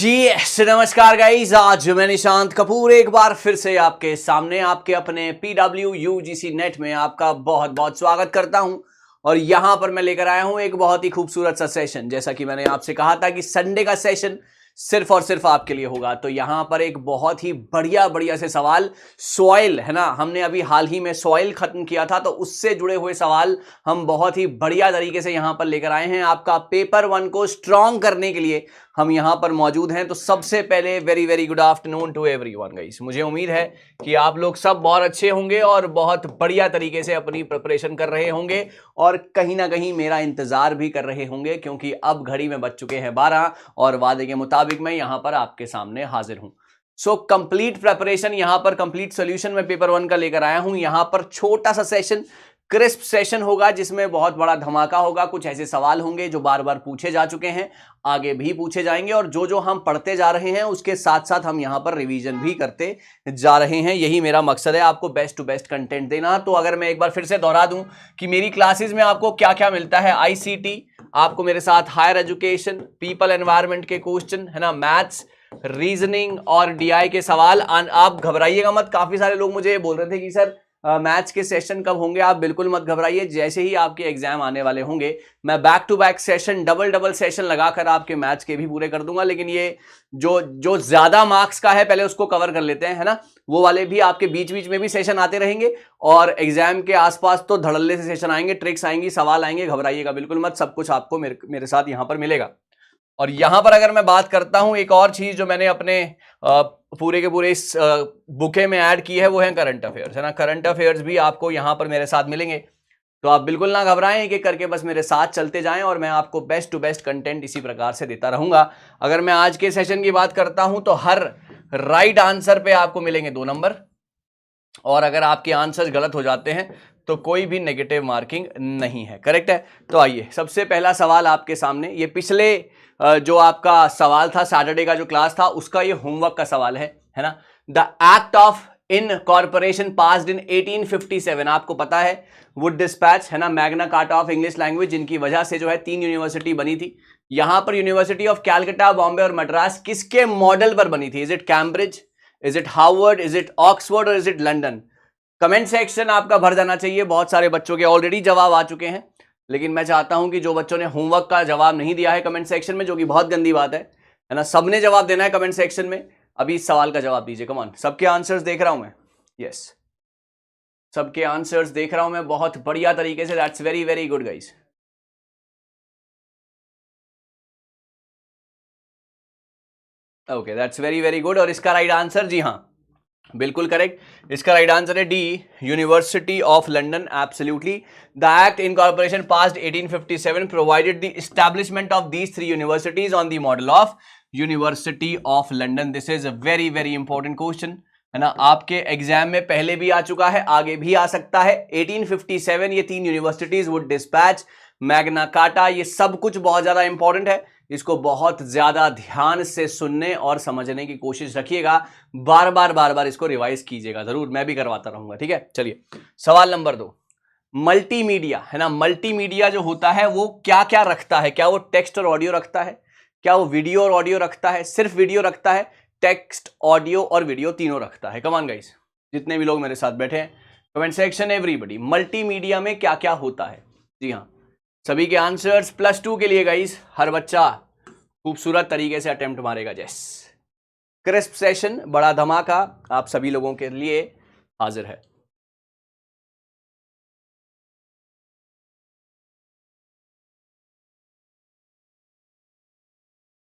जी नमस्कार गाइस, आज मैं निशांत कपूर एक बार फिर से आपके सामने आपके अपने PW UGC नेट में आपका बहुत बहुत स्वागत करता हूं। और यहां पर मैं लेकर आया हूं एक बहुत ही खूबसूरत सा सेशन। जैसा कि मैंने आपसे कहा था कि संडे का सेशन सिर्फ और सिर्फ आपके लिए होगा, तो यहां पर एक बहुत ही बढ़िया बढ़िया से सवाल, सॉइल है ना, हमने अभी हाल ही में सॉइल खत्म किया था, तो उससे जुड़े हुए सवाल हम बहुत ही बढ़िया तरीके से यहां पर लेकर आए हैं आपका पेपर 1 को स्ट्रांग करने के लिए। हम यहां पर मौजूद हैं। तो सबसे पहले very very good afternoon to everyone guys. मुझे उम्मीद है कि आप लोग सब बहुत अच्छे होंगे और बहुत बढ़िया तरीके से अपनी प्रिपरेशन कर रहे होंगे और कहीं ना कहीं मेरा इंतजार भी कर रहे होंगे, क्योंकि अब घड़ी में बज चुके हैं 12 और वादे के मुताबिक मैं यहां पर आपके सामने हाजिर हूं। सो कंप्लीट प्रेपरेशन यहां पर, कंप्लीट सोल्यूशन में पेपर 1 का लेकर आया हूं। यहां पर छोटा सा सेशन, क्रिस्प सेशन होगा जिसमें बहुत बड़ा धमाका होगा। कुछ ऐसे सवाल होंगे जो बार बार पूछे जा चुके हैं, आगे भी पूछे जाएंगे, और जो जो हम पढ़ते जा रहे हैं उसके साथ साथ हम यहां पर रिवीजन भी करते जा रहे हैं। यही मेरा मकसद है, आपको बेस्ट टू बेस्ट कंटेंट देना। तो अगर मैं एक बार फिर से दोहरा दूं कि मेरी क्लासेस में आपको क्या क्या मिलता है। ICT, आपको मेरे साथ हायर एजुकेशन, पीपल एनवायरमेंट के क्वेश्चन है ना, मैथ्स, रीजनिंग और DI के सवाल। आप घबराइएगा मत। काफी सारे लोग मुझे बोल रहे थे कि सर मैथ्स के सेशन कब होंगे। आप बिल्कुल मत घबराइए, जैसे ही आपके एग्जाम आने वाले होंगे मैं back to back session, double session लगाकर आपके मैथ्स के भी पूरे कर दूंगा। लेकिन ये जो ज्यादा मार्क्स का है पहले उसको कवर कर लेते हैं, है ना। वो वाले भी आपके बीच बीच में भी सेशन आते रहेंगे और एग्जाम के आसपास तो धड़ल्ले से सेशन आएंगे, ट्रिक्स आएंगी, सवाल आएंगे। घबराइएगा बिल्कुल मत, सब कुछ आपको मेरे साथ यहां पर मिलेगा। और यहां पर अगर मैं बात करता हूं, एक और चीज जो मैंने अपने पूरे के पूरे इस बुके में ऐड की है वो है करंट अफेयर्स, है ना। करंट अफेयर्स भी आपको यहां पर मेरे साथ मिलेंगे, तो आप बिल्कुल ना घबराएं, एक एक करके बस मेरे साथ चलते जाएं और मैं आपको बेस्ट टू बेस्ट कंटेंट इसी प्रकार से देता रहूंगा। अगर मैं आज के सेशन की बात करता हूं तो हर राइट आंसर पे आपको मिलेंगे 2 नंबर, और अगर आपके आंसर्स गलत हो जाते हैं तो कोई भी नेगेटिव मार्किंग नहीं है। करेक्ट है। तो आइए, सबसे पहला सवाल आपके सामने, ये पिछले जो आपका सवाल था, सैटरडे का जो क्लास था उसका ये होमवर्क का सवाल है ना। The act of incorporation passed in 1857, आपको पता है वुड डिस्पैच, है ना, Magna carta of English language, जिनकी वजह से जो है 3 यूनिवर्सिटी बनी थी। यहां पर यूनिवर्सिटी ऑफ कैलकाटा, बॉम्बे और मद्रास किसके मॉडल पर बनी थी? Is it Cambridge, is it Harvard, is it Oxford और is it London? Comment section आपका भर जाना चाहिए। बहुत सारे बच्चों के ऑलरेडी जवाब आ चुके हैं, लेकिन मैं चाहता हूं कि जो बच्चों ने होमवर्क का जवाब नहीं दिया है कमेंट सेक्शन में, जो कि बहुत गंदी बात है ना, सबने जवाब देना है कमेंट सेक्शन में। अभी इस सवाल का जवाब दीजिए, कम ऑन। सबके आंसर्स देख रहा हूं मैं, यस, सबके आंसर्स देख रहा हूं मैं बहुत बढ़िया तरीके से। That's very very good guys. Okay, that's very very good. और इसका राइट आंसर, जी हाँ बिल्कुल करेक्ट, इसका राइट आंसर है D, university of London. Absolutely. The act incorporation passed 1857 provided the establishment of these 3 universities on the model of university of London. This is a very very important question, है ना। आपके exam में पहले भी आ चुका है, आगे भी आ सकता है। 1857 ये 3 universities Wood dispatch, Magna carta, ये सब कुछ बहुत ज्यादा इंपॉर्टेंट है। इसको बहुत ज्यादा ध्यान से सुनने और समझने की कोशिश रखिएगा। बार बार इसको रिवाइज कीजिएगा जरूर, मैं भी करवाता रहूंगा। ठीक है, चलिए सवाल नंबर 2। मल्टीमीडिया, है ना, मल्टीमीडिया जो होता है वो क्या क्या रखता है? क्या वो टेक्स्ट और ऑडियो रखता है? क्या वो वीडियो और ऑडियो रखता है? सिर्फ वीडियो रखता है? टेक्स्ट, ऑडियो और वीडियो तीनों रखता है? कम ऑन गाइस, जितने भी लोग मेरे साथ बैठे हैं, कमेंट सेक्शन एवरीबॉडी, मल्टीमीडिया में क्या क्या होता है? जी हाँ, सभी के आंसर्स +2 के लिए गाइस। हर बच्चा खूबसूरत तरीके से अटेम्प्ट मारेगा। जैस क्रिस्प सेशन, बड़ा धमाका आप सभी लोगों के लिए हाजिर है।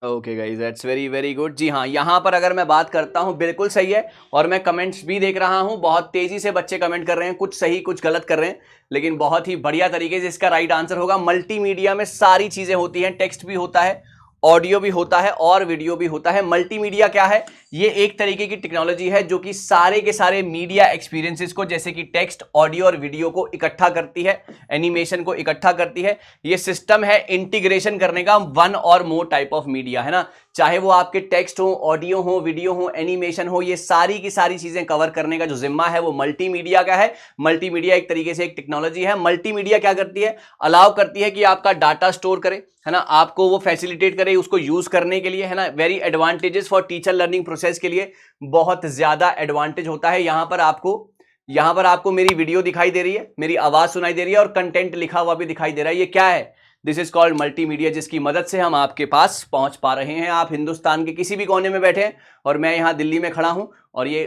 Okay guys, that's very very good. जी हाँ, यहां पर अगर मैं बात करता हूं, बिल्कुल सही है। और मैं कमेंट्स भी देख रहा हूं, बहुत तेजी से बच्चे कमेंट कर रहे हैं, कुछ सही कुछ गलत कर रहे हैं, लेकिन बहुत ही बढ़िया तरीके से इसका राइट आंसर होगा। मल्टीमीडिया में सारी चीजें होती हैं, टेक्स्ट भी होता है, ऑडियो भी होता है और वीडियो भी होता है। मल्टीमीडिया क्या है? ये एक तरीके की टेक्नोलॉजी है जो कि सारे के सारे मीडिया एक्सपीरियंसेस को, जैसे कि टेक्स्ट, ऑडियो और वीडियो को इकट्ठा करती है, एनिमेशन को इकट्ठा करती है। ये सिस्टम है इंटीग्रेशन करने का वन और मोर टाइप ऑफ मीडिया, है ना, चाहे वो आपके टेक्स्ट हो, ऑडियो हो, वीडियो हो, एनिमेशन हो, ये सारी की सारी चीजें कवर करने का जो जिम्मा है वो मल्टीमीडिया का है। मल्टीमीडिया एक तरीके से एक टेक्नोलॉजी है। मल्टीमीडिया क्या करती है, अलाउ करती है कि आपका डाटा स्टोर करे, है ना, आपको वो फैसिलिटेट करे उसको यूज करने के लिए, है ना। Very advantages for teacher learning process के लिए बहुत ज्यादा एडवांटेज होता है। यहां पर आपको मेरी वीडियो दिखाई दे रही है, मेरी आवाज सुनाई दे रही है और कंटेंट लिखा हुआ भी दिखाई दे रहा है। ये क्या है, दिस इज कॉल्ड मल्टीमीडिया, जिसकी मदद से हम आपके पास पहुंच पा रहे हैं। आप हिंदुस्तान के किसी भी कोने में बैठे हैं और मैं यहां दिल्ली में खड़ा हूं और ये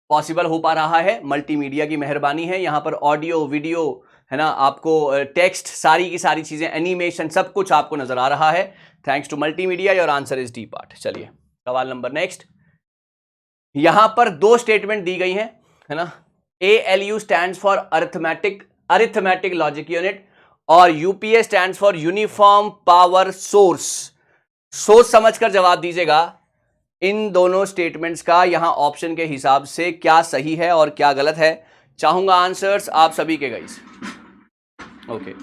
पॉसिबल हो पा रहा है, मल्टीमीडिया की मेहरबानी है। यहां पर ऑडियो, वीडियो, है ना, आपको टेक्स्ट, सारी की सारी चीजें, एनिमेशन, सब कुछ आपको नजर आ रहा है thanks to multimedia. Your answer is D part. चलिए सवाल नंबर नेक्स्ट। यहां पर दो स्टेटमेंट दी गई हैं, है ना। ALU stands for arithmetic logic unit और UPS stands for uniform power source. सोच समझकर जवाब दीजिएगा इन दोनों स्टेटमेंट्स का यहां ऑप्शन के हिसाब से क्या सही है और क्या गलत है। चाहूंगा आंसर्स आप सभी के गाइस, ओके,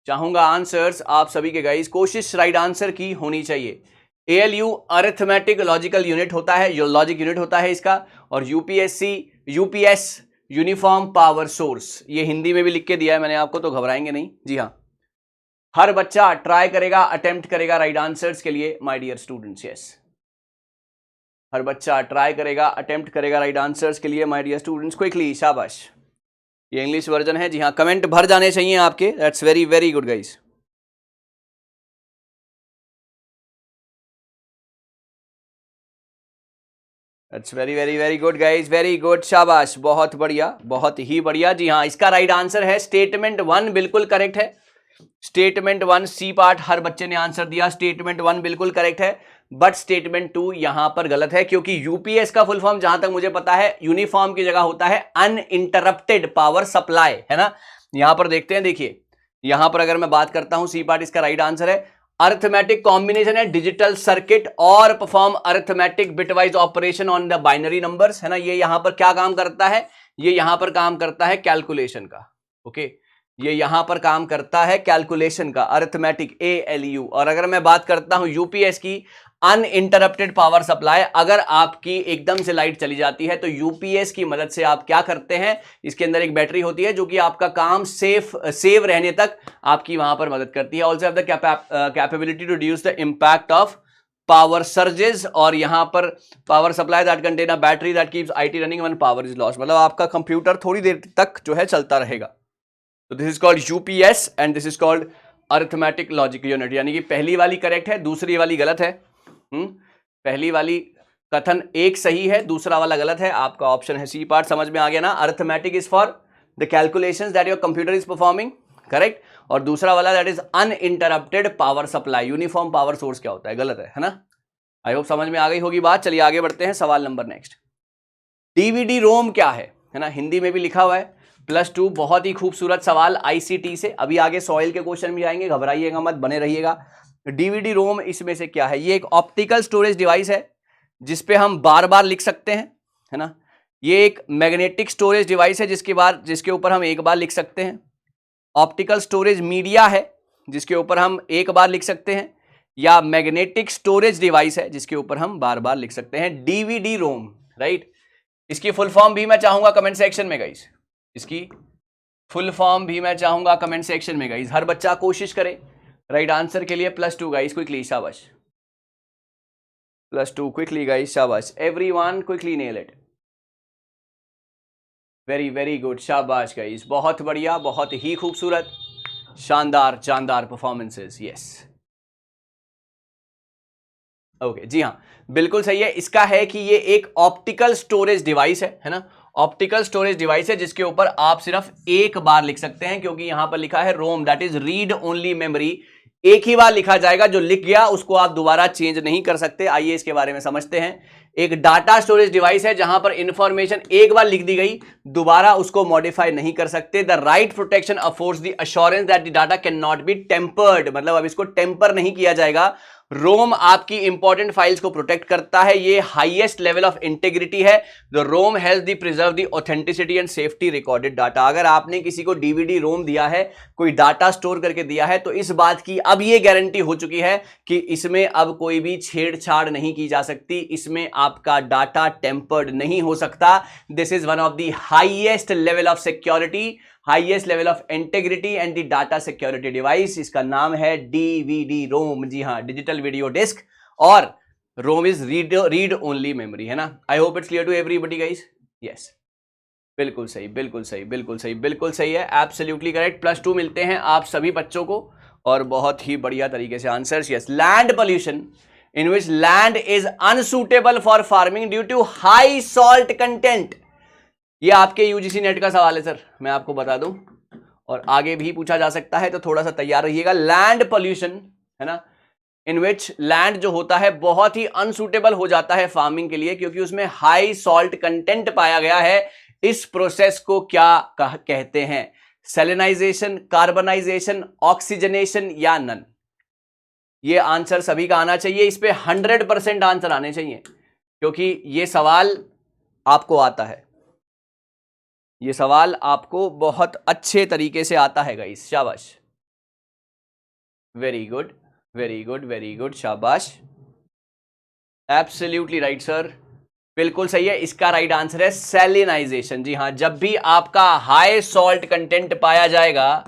चाहूंगा आंसर्स आप सभी के गाइस। कोशिश राइट आंसर की होनी चाहिए। ALU अरिथमेटिक लॉजिकल यूनिट होता है, जो लॉजिक यूनिट होता है इसका, और UPS यूनिफॉर्म पावर सोर्स। ये हिंदी में भी लिख के दिया है मैंने आपको, तो घबराएंगे नहीं। जी हाँ, हर बच्चा ट्राई करेगा, अटेम्प्ट करेगा राइट आंसर्स के लिए माय डियर स्टूडेंट्स। यस, हर बच्चा ट्राई करेगा, अटेम्प्ट करेगा राइट आंसर्स के लिए माय डियर स्टूडेंट्स। क्विकली, शाबाश। ये इंग्लिश वर्जन है। जी हाँ, कमेंट भर जाने चाहिए आपके। That's very very good guys. That's very very very good guys, very good, शाबाश, बहुत बढ़िया, बहुत ही बढ़िया। जी हाँ, इसका राइट आंसर है स्टेटमेंट 1, बिल्कुल करेक्ट है। स्टेटमेंट 1 सी पार्ट हर बच्चे ने आंसर दिया। स्टेटमेंट 1 बिल्कुल करेक्ट है, बट स्टेटमेंट 2 यहां पर गलत है, क्योंकि यूपीएस का फुल फॉर्म जहां तक मुझे पता है यूनिफॉर्म की जगह होता है अनइंटरप्टेड पावर सप्लाई, है ना। यहां पर देखते हैं, देखिए यहां पर अगर मैं बात करता हूं सी पार्ट, इसका राइट आंसर है अरिथमेटिक कॉम्बिनेशन है डिजिटल सर्किट और perform arithmetic bitwise operation on the binary numbers, है ना। ये यहां पर क्या काम करता है, ये यहां पर काम करता है कैलकुलेशन का, ओके, ये यहां पर काम करता है कैलकुलेशन का, अरिथमेटिक ALU। और अगर मैं बात करता हूं यूपीएस की, अनइंटरप्टेड पावर सप्लाई, अगर आपकी एकदम से लाइट चली जाती है तो यूपीएस की मदद से आप क्या करते हैं, इसके अंदर एक बैटरी होती है जो कि आपका काम सेव रहने तक आपकी वहां पर मदद करती है। Also have the capability to reduce the impact of power surges, और यहां पर power supply that contain a battery that keeps IT running when power is lost, मतलब आपका कंप्यूटर थोड़ी देर तक जो है चलता रहेगा। तो this is called UPS and this is called arithmetic logic unit. यानी कि पहली वाली करेक्ट है, दूसरी वाली गलत है। पहली वाली कथन एक सही है, दूसरा वाला गलत है। आपका ऑप्शन है सी पार्ट। समझ में आ गया ना। Arithmetic is for the calculations that your computer is performing, correct, और दूसरा वाला that is uninterrupted power supply, uniform power source क्या होता है, गलत है ना। आई होप समझ में आ गई होगी बात। चलिए आगे बढ़ते हैं। सवाल नंबर नेक्स्ट, DVD रोम क्या है ना, हिंदी में भी लिखा हुआ है। +2 बहुत ही खूबसूरत सवाल ICT से। अभी आगे सॉइल के क्वेश्चन भी आएंगे, घबराइएगा मत, बने रहिएगा। DVD रोम इसमें से क्या है, ये एक ऑप्टिकल स्टोरेज डिवाइस है जिसपे हम बार बार लिख सकते हैं, है ना। ये एक मैग्नेटिक स्टोरेज डिवाइस है जिसके ऊपर हम एक बार लिख सकते हैं। ऑप्टिकल स्टोरेज मीडिया है जिसके ऊपर हम एक बार लिख सकते हैं, या मैग्नेटिक स्टोरेज डिवाइस है जिसके ऊपर हम बार बार लिख सकते हैं। DVD रोम, राइट। इसकी फुल फॉर्म भी मैं चाहूंगा कमेंट सेक्शन में गाइस, इसकी फुल फॉर्म भी मैं चाहूंगा कमेंट सेक्शन में गाइस। हर बच्चा कोशिश करे राइट आंसर के लिए। +2 गाइस, क्विकली, शाबाश। +2 क्विकली गाइस, शाबाश। Everyone quickly nail it. Very very good, शाबाश गाइस, बहुत बढ़िया, बहुत ही खूबसूरत, शानदार जानदार परफॉर्मेंसेस। यस, ओके, जी हाँ, बिल्कुल सही है। इसका है कि ये एक ऑप्टिकल स्टोरेज डिवाइस है ना। ऑप्टिकल स्टोरेज डिवाइस है जिसके ऊपर आप सिर्फ एक बार लिख सकते हैं, क्योंकि यहां पर लिखा है ROM, that is read only memory. एक ही बार लिखा जाएगा, जो लिख गया उसको आप दोबारा चेंज नहीं कर सकते। आइए इसके बारे में समझते हैं। एक डाटा स्टोरेज डिवाइस है जहां पर इंफॉर्मेशन एक बार लिख दी गई, दोबारा उसको मॉडिफाई नहीं कर सकते। The right protection affords the assurance that the data can not be tempered, मतलब अब इसको टेम्पर नहीं किया जाएगा, रोम आपकी इंपॉर्टेंट फाइल्स को प्रोटेक्ट करता है, ये हाईएस्ट लेवल ऑफ इंटेग्रिटी है। The ROM help the preserve the authenticity and safety recorded data. अगर आपने किसी को डीवीडी रोम दिया है, कोई डाटा स्टोर करके दिया है, तो इस बात की अब ये गारंटी हो चुकी है कि इसमें अब कोई भी छेड़छाड़ नहीं की जा सकती, इसमें आपका डाटा टेम्पर्ड नहीं हो सकता। This is one of the highest level of security, highest level of integrity and the data security device. इसका नाम है डीवीडी रोम। जी हाँ, डिजिटल वीडियो डिस्क, और ROM is read only memory, है ना। I hope it's clear to everybody guys. Yes, बिल्कुल सही, बिल्कुल सही, बिल्कुल सही, बिल्कुल सही है, एब्सोल्युटली करेक्ट। +2 मिलते हैं आप सभी बच्चों को, और बहुत ही बढ़िया तरीके से answers. Yes, land pollution in which land is unsuitable for farming due to high salt content. ये आपके यूजीसी नेट का सवाल है सर, मैं आपको बता दूं, और आगे भी पूछा जा सकता है, तो थोड़ा सा तैयार रहिएगा। लैंड पोल्यूशन, है ना, इन विच लैंड जो होता है बहुत ही अनसूटेबल हो जाता है फार्मिंग के लिए, क्योंकि उसमें हाई सॉल्ट कंटेंट पाया गया है। इस प्रोसेस को क्या कहते हैं? सैलिनाइजेशन, कार्बनाइजेशन, ऑक्सीजनेशन या नन? ये आंसर सभी का आना चाहिए, इस पे 100% आंसर आने चाहिए, क्योंकि ये सवाल आपको आता है, ये सवाल आपको बहुत अच्छे तरीके से आता है गाइस, शाबाश, very good, very good, very good, शाबाश, एब्सोल्युटली राइट सर, बिल्कुल सही है। इसका राइट आंसर है सैलिनाइजेशन। जी हाँ, जब भी आपका हाई सॉल्ट कंटेंट पाया जाएगा,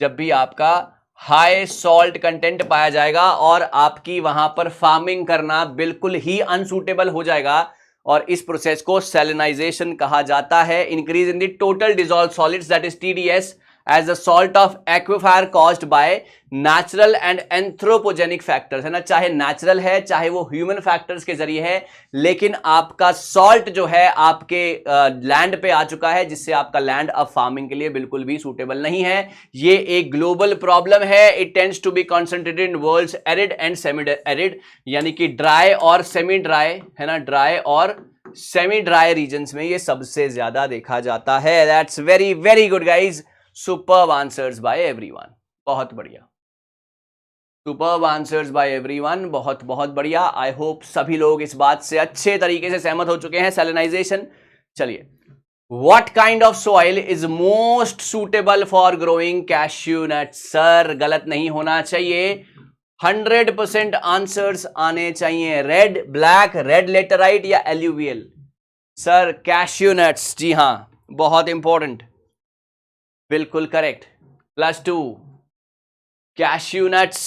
जब भी आपका हाई सॉल्ट कंटेंट पाया जाएगा और आपकी वहां पर फार्मिंग करना बिल्कुल ही अनसूटेबल हो जाएगा, और इस प्रोसेस को सैलिनाइजेशन कहा जाता है। Increase in the total dissolve solids, that is TDS, as the salt of aquifer caused by natural and anthropogenic factors, है ना, चाहे नेचुरल है चाहे वो ह्यूमन फैक्टर्स के जरिए है, लेकिन आपका सॉल्ट जो है आपके लैंड पे आ चुका है, जिससे आपका लैंड अब फार्मिंग के लिए बिल्कुल भी सूटेबल नहीं है। ये एक ग्लोबल प्रॉब्लम है। It tends to be concentrated in world's arid and semi arid, यानी कि ड्राई और सेमी ड्राई, है ना, ड्राई और सेमी ड्राई रीजन्स में ये सबसे ज्यादा देखा जाता है। That's very very good guys, superb answers by everyone, बहुत बढ़िया, सुपर्ब आंसर्स बाय एवरीवन, बहुत बहुत बढ़िया। आई होप सभी लोग इस बात से अच्छे तरीके से सहमत हो चुके हैं, सैलिनाइजेशन। चलिए, what kind of soil is most suitable for growing cashew nuts? Sir गलत नहीं होना चाहिए, 100% आंसर्स आने चाहिए। रेड, ब्लैक, रेड लेटराइट या एल्यूवियल? सर कैश्यू नट्स, जी हां, बहुत इंपॉर्टेंट, बिल्कुल करेक्ट, +2। कैश्यू नट्स,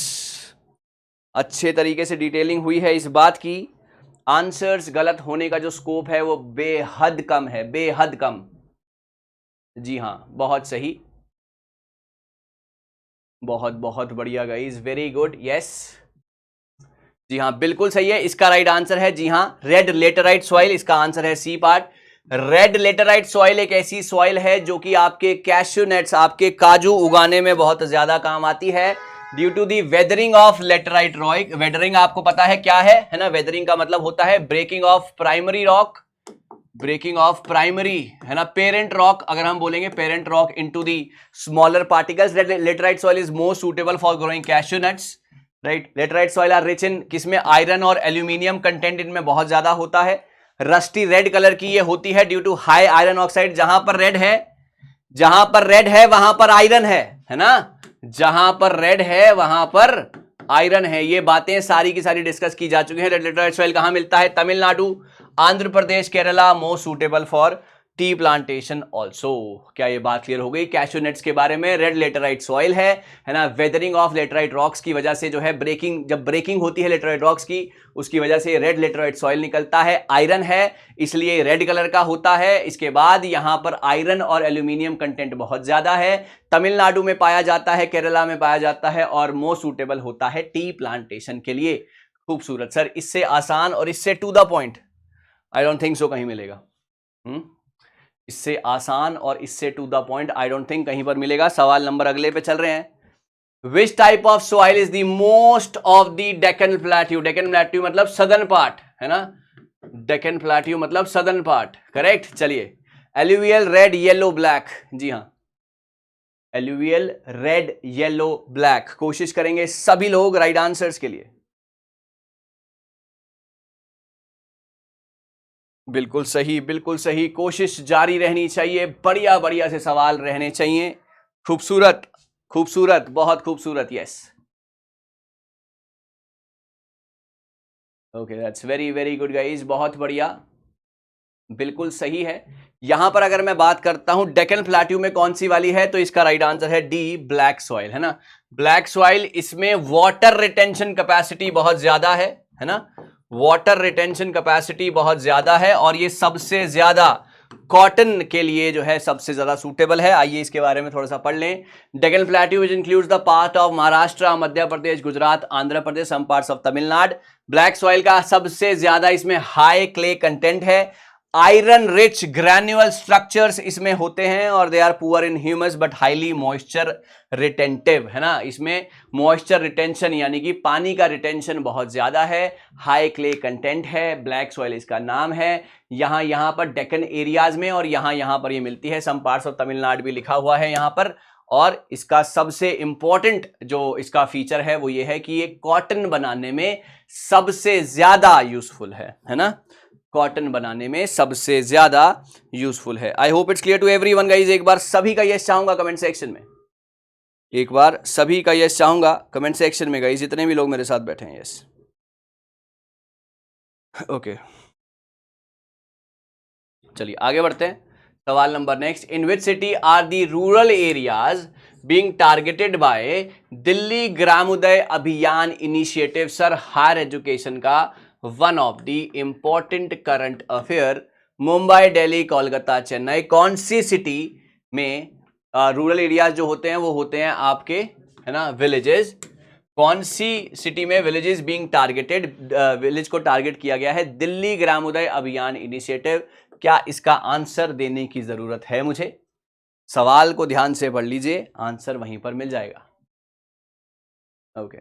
अच्छे तरीके से डिटेलिंग हुई है इस बात की। आंसर्स गलत होने का जो स्कोप है वो बेहद कम है, बेहद कम। जी हां, बहुत सही, बहुत बहुत बढ़िया गाइस, वेरी गुड, यस, जी हां, बिल्कुल सही है। इसका राइट आंसर है, जी हां, रेड लेटराइट सॉइल, इसका आंसर है C part. Red laterite soil एक ऐसी सॉइल है जो कि आपके कैश्यू नट्स, आपके काजू उगाने में बहुत ज्यादा काम आती है, due to the weathering of laterite rock. Weathering आपको पता है क्या है ना, वेदरिंग का मतलब होता है breaking of primary rock, breaking of primary, है ना, पेरेंट रॉक, अगर हम बोलेंगे parent rock into the smaller particles. Laterite soil is most suitable for growing cashew nuts, right. Laterite soil are rich in, किसमें? आयरन और aluminium content इनमें बहुत ज्यादा होता है। रस्टी रेड कलर की ये होती है due to high iron oxide. जहां पर रेड है, जहां पर रेड है वहां पर आयरन है ना, जहां पर रेड है वहां पर आयरन है। ये बातें सारी की सारी डिस्कस की जा चुकी है। रेड लेटराइट सॉइल कहां मिलता है? Tamil Nadu, Andhra Pradesh, Kerala, most suitable for tea plantation also. क्या ये बात क्लियर हो गई कैश्यू नट्स के बारे में? रेड लेटराइट सॉइल है ना, वेदरिंग ऑफ लेटराइट रॉक्स की वजह से जो है, ब्रेकिंग, जब ब्रेकिंग होती है लेटराइट रॉक्स की, उसकी वजह से रेड लेटराइट सॉइल निकलता है। आयरन है इसलिए रेड कलर का होता है। इसके बाद यहां पर आयरन और एल्यूमिनियम कंटेंट बहुत ज्यादा है। तमिलनाडु में पाया जाता है, केरला में पाया जाता है, और मोस्ट सूटेबल होता है टी प्लांटेशन के लिए। खूबसूरत सर, इससे आसान और इससे to the point I don't think so कहीं मिलेगा। इससे आसान और इससे to the point I don't think कहीं पर मिलेगा। सवाल नंबर अगले पे चल रहे हैं। Which type of soil is the most of the Deccan plateau? Deccan plateau मतलब सदर्न पार्ट, है ना, डेक्कन प्लेट्यू मतलब सदर्न पार्ट, करेक्ट। चलिए, एल्यूवियल, रेड, येलो, ब्लैक, जी हां, एल्यूवियल, रेड, येलो, ब्लैक। कोशिश करेंगे सभी लोग राइट आंसर्स के लिए। बिल्कुल सही, बिल्कुल सही। कोशिश जारी रहनी चाहिए, बढ़िया बढ़िया से सवाल रहने चाहिए। खूबसूरत, खूबसूरत, बहुत खूबसूरत। Yes, okay, that's very very good guys, बहुत बढ़िया, बिल्कुल सही है। यहां पर अगर मैं बात करता हूं डेक्कन प्लेट्यू में कौन सी वाली है, तो इसका राइट आंसर है डी, ब्लैक सॉइल, है ना। ब्लैक सॉइल, इसमें वाटर रिटेंशन कैपेसिटी बहुत ज्यादा है ना। वाटर रिटेंशन कैपेसिटी बहुत ज्यादा है और ये सबसे ज्यादा कॉटन के लिए जो है सबसे ज्यादा सूटेबल है। आइए इसके बारे में थोड़ा सा पढ़ लें। Deccan plateau which includes the part of Maharashtra, Madhya Pradesh, Gujarat, Andhra Pradesh, some parts of Tamil Nadu. Black soil का सबसे ज्यादा इसमें हाई क्ले कंटेंट है, आयरन रिच ग्रैन्युअल स्ट्रक्चर्स इसमें होते हैं और they are poor in humus but highly moisture retentive, है ना। इसमें मॉइस्चर रिटेंशन यानी कि पानी का रिटेंशन बहुत ज्यादा है, हाई क्ले कंटेंट है, ब्लैक सॉइल इसका नाम है। यहां पर डेक्कन एरियाज में और यहां पर ये मिलती है, सम पार्ट्स ऑफ तमिलनाडु भी लिखा हुआ है यहां पर। और इसका सबसे इंपॉर्टेंट जो इसका फीचर है वो ये है कि ये कॉटन बनाने में सबसे ज्यादा यूजफुल है ना। कॉटन बनाने में सबसे ज्यादा यूजफुल है। I hope it's clear to everyone guys. एक बार सभी का यस चाहूंगा कमेंट सेक्शन में, एक बार सभी का यस चाहूंगा कमेंट सेक्शन में गाइस, जितने भी लोग मेरे साथ बैठे हैं। यस, ओके, चलिए आगे बढ़ते हैं। सवाल number next, in which city are the rural areas being targeted by Delhi Gramodaya Abhiyan initiative. Sir, higher education का one of the important current affair, Mumbai, Delhi, Kolkata, Chennai, कौन सी सिटी में रूरल एरियाज जो होते हैं वो होते हैं आपके, है ना, विलेजेस। कौन सी सिटी में विलेजेस बीइंग टारगेटेड, विलेज को टारगेट किया गया है, दिल्ली ग्रामोदय अभियान इनिशिएटिव। क्या इसका आंसर देने की जरूरत है मुझे? सवाल को ध्यान से पढ़ लीजिए, आंसर वहीं पर मिल जाएगा। Okay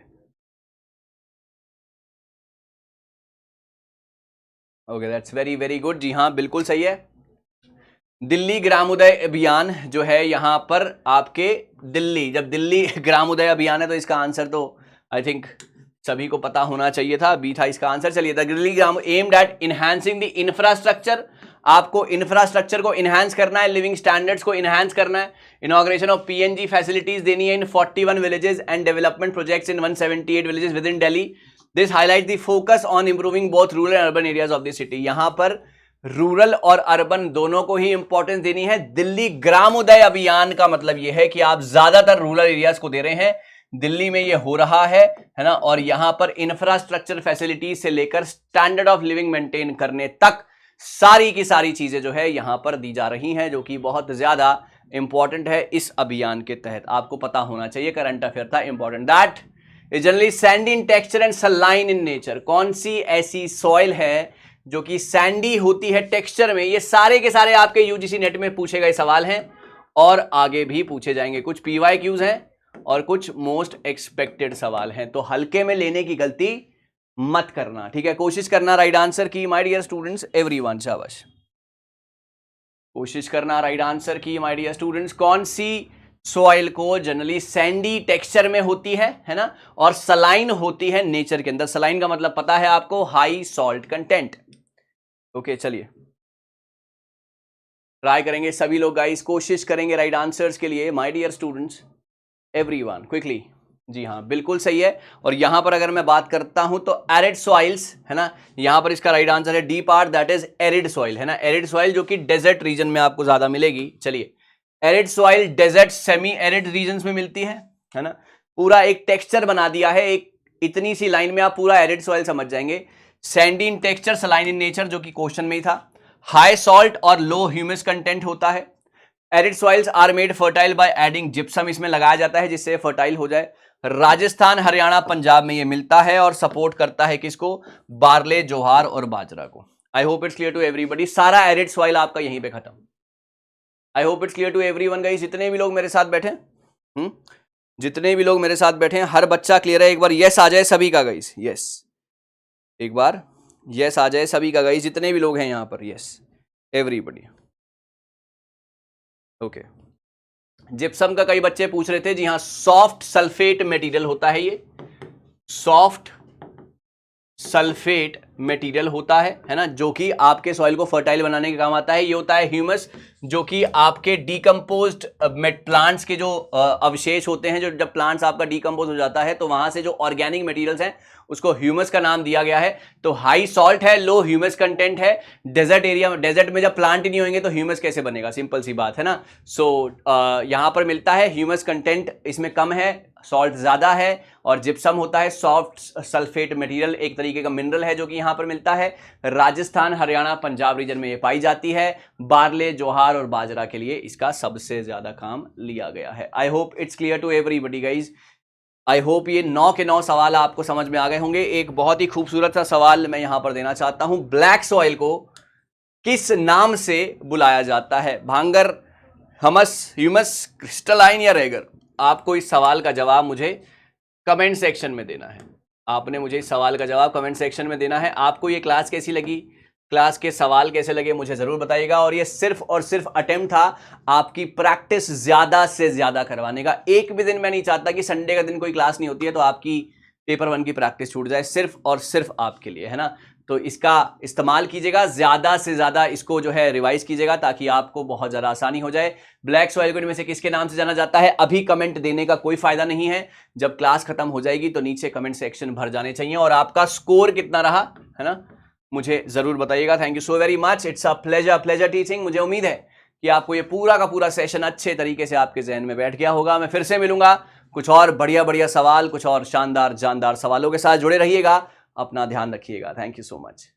okay, that's very very good. जी हाँ, बिल्कुल सही है। दिल्ली ग्रामोदय अभियान जो है यहां पर आपके दिल्ली, जब दिल्ली ग्रामोदय अभियान है तो इसका आंसर तो आई थिंक सभी को पता होना चाहिए था, बी था इसका आंसर। चलिए, the Delhi Gram aimed at enhancing the infrastructure, आपको इंफ्रास्ट्रक्चर को इनहैंस करना है, लिविंग स्टैंडर्ड्स को इनहैंस करना है। इनॉग्रेशन ऑफ पीएनजी फैसिलिटीज देनी है इन 41 villages and development projects in 178 villages with in Delhi. This highlight the focus on improving both rural and urban areas of the city. यहां पर रूरल और अर्बन दोनों को ही इंपॉर्टेंस देनी है। दिल्ली ग्रामोदय अभियान का मतलब यह है कि आप ज्यादातर रूरल एरियाज को दे रहे हैं, दिल्ली में यह हो रहा है ना। और यहां पर इंफ्रास्ट्रक्चर फैसिलिटीज से लेकर स्टैंडर्ड ऑफ लिविंग मेंटेन करने तक सारी की सारी चीजें जो है यहां पर दी जा रही हैं, जो कि बहुत ज्यादा इंपॉर्टेंट है इस अभियान के तहत। आपको पता होना चाहिए, करंट अफेयर था important. That is generally Sandy in texture and saline in nature. कौन सी ऐसी सॉइल है जो कि सैंडी होती है टेक्सचर में? ये सारे के सारे आपके यूजीसी नेट में पूछे गए सवाल हैं और आगे भी पूछे जाएंगे। कुछ पीवाईक्यूज हैं और कुछ मोस्ट एक्सपेक्टेड सवाल हैं, तो हल्के में लेने की गलती मत करना, ठीक है। कोशिश करना राइट आंसर की माय डियर स्टूडेंट्स, एवरीवन, शाबाश। कोशिश करना राइट आंसर की माय डियर स्टूडेंट्स। कौन सी सॉइल को जनरली सैंडी टेक्सचर में होती है ना, और सलाइन होती है नेचर के अंदर। सलाइन का मतलब पता है आपको, हाई सॉल्ट कंटेंट। ओके, चलिए ट्राई करेंगे सभी लोग गाइस, कोशिश करेंगे राइट आंसर्स के लिए my dear students, everyone, quickly. जी हाँ, बिल्कुल सही है। और यहां पर अगर मैं बात करता हूं तो एरिड सॉइल्स, है ना, यहां पर इसका राइट आंसर है D part, that is arid soil, है ना। एरिड सॉइल जो कि डेजर्ट रीजन में आपको ज्यादा मिलेगी। चलिए, arid soil desert, semi arid regions में मिलती है ना। पूरा एक टेक्सचर बना दिया है, एक इतनी सी लाइन में आप पूरा एरिड सॉइल समझ जाएंगे। Sandy in texture, saline in nature, जो कि क्वेश्चन में ही था। हाई सॉल्ट और लो ह्यूमस कंटेंट होता है। Arid soils are made fertile by adding gypsum, इसमें लगाया जाता है जिससे फर्टाइल हो जाए। राजस्थान, हरियाणा, पंजाब में ये मिलता है और सपोर्ट करता है किसको? बार्ले, ज्वार और बाजरा को। I hope it's clear to everybody. सारा एरिड सॉइल आपका यहीं पे खत्म। I hope it's clear to everyone guys. जितने भी लोग मेरे साथ बैठे, जितने भी लोग मेरे साथ बैठे हैं, हर बच्चा क्लियर है? एक बार यस आ जाए सभी का गाइस, यस, एक बार यस आ जाए सभी का गाइस, जितने भी लोग हैं यहां पर, यस एवरीबॉडी। ओके, जिप्सम का कई बच्चे पूछ रहे थे। जी हाँ, सॉफ्ट सल्फेट मटेरियल होता है ये, सॉफ्ट सल्फेट मटेरियल होता है ना, जो कि आपके सॉइल को फर्टाइल बनाने के काम आता है। ये होता है ह्यूमस, जो कि आपके डीकम्पोज्ड प्लांट्स के जो अवशेष होते हैं, जो जब प्लांट्स आपका डीकम्पोज हो जाता है तो वहां से जो ऑर्गेनिक मटेरियल्स हैं उसको ह्यूमस का नाम दिया गया है। तो हाई सॉल्ट है, लो ह्यूमस कंटेंट है। डेजर्ट एरिया में, डेजर्ट में जब प्लांट ही नहीं होंगे तो ह्यूमस कैसे बनेगा, सिंपल सी बात है ना। सो यहां पर मिलता है ह्यूमस कंटेंट इसमें कम है, सॉल्ट ज्यादा है, और जिप्सम होता है सॉफ्ट सल्फेट मटेरियल, एक तरीके का मिनरल है जो कि यहां पर मिलता है। राजस्थान, हरियाणा, पंजाब रीजन में ये पाई जाती है। बार्ले, ज्वार और बाजरा के लिए इसका सबसे ज्यादा काम लिया गया है। I hope it's clear to everybody guys. I hope ये 9 के 9 सवाल आपको समझ में आ गए होंगे। एक बहुत ही खूबसूरत सा सवाल मैं यहां पर देना चाहता हूं, ब्लैक सॉइल को किस नाम से बुलाया जाता है? भांगर, हमस, ह्यूमस, क्रिस्टलाइन या रेगर? आपको इस सवाल का जवाब मुझे कमेंट सेक्शन में देना है। आपने मुझे इस सवाल का जवाब कमेंट सेक्शन में देना है। आपको ये क्लास कैसी लगी, क्लास के सवाल कैसे लगे, मुझे जरूर बताइएगा। और ये सिर्फ और सिर्फ अटेम्प्ट था आपकी प्रैक्टिस ज्यादा से ज्यादा करवाने का। एक भी दिन मैं नहीं चाहता कि संडे का दिन कोई क्लास नहीं होती है तो आपकी पेपर 1 की प्रैक्टिस छूट जाए, सिर्फ और सिर्फ आपके लिए, है ना। तो इसका इस्तेमाल कीजिएगा, ज्यादा से ज्यादा इसको जो है रिवाइज कीजिएगा ताकि आपको बहुत ज्यादा आसानी हो जाए। ब्लैक सॉइल को इनमें से किसके नाम से जाना जाता है? अभी कमेंट देने का कोई फायदा नहीं है। जब क्लास खत्म हो जाएगी तो नीचे कमेंट सेक्शन भर जाने चाहिए। और आपका स्कोर कितना रहा, है ना, मुझे जरूर बताइएगा। Thank you so very much, it's a pleasure teaching. मुझे उम्मीद है कि आपको ये पूरा का पूरा सेशन अच्छे तरीके से आपके जहन में बैठ गया होगा। मैं फिर से मिलूंगा कुछ और बढ़िया बढ़िया सवाल, कुछ और शानदार जानदार सवालों के साथ। जुड़े रहिएगा, अपना ध्यान रखिएगा। Thank you so much.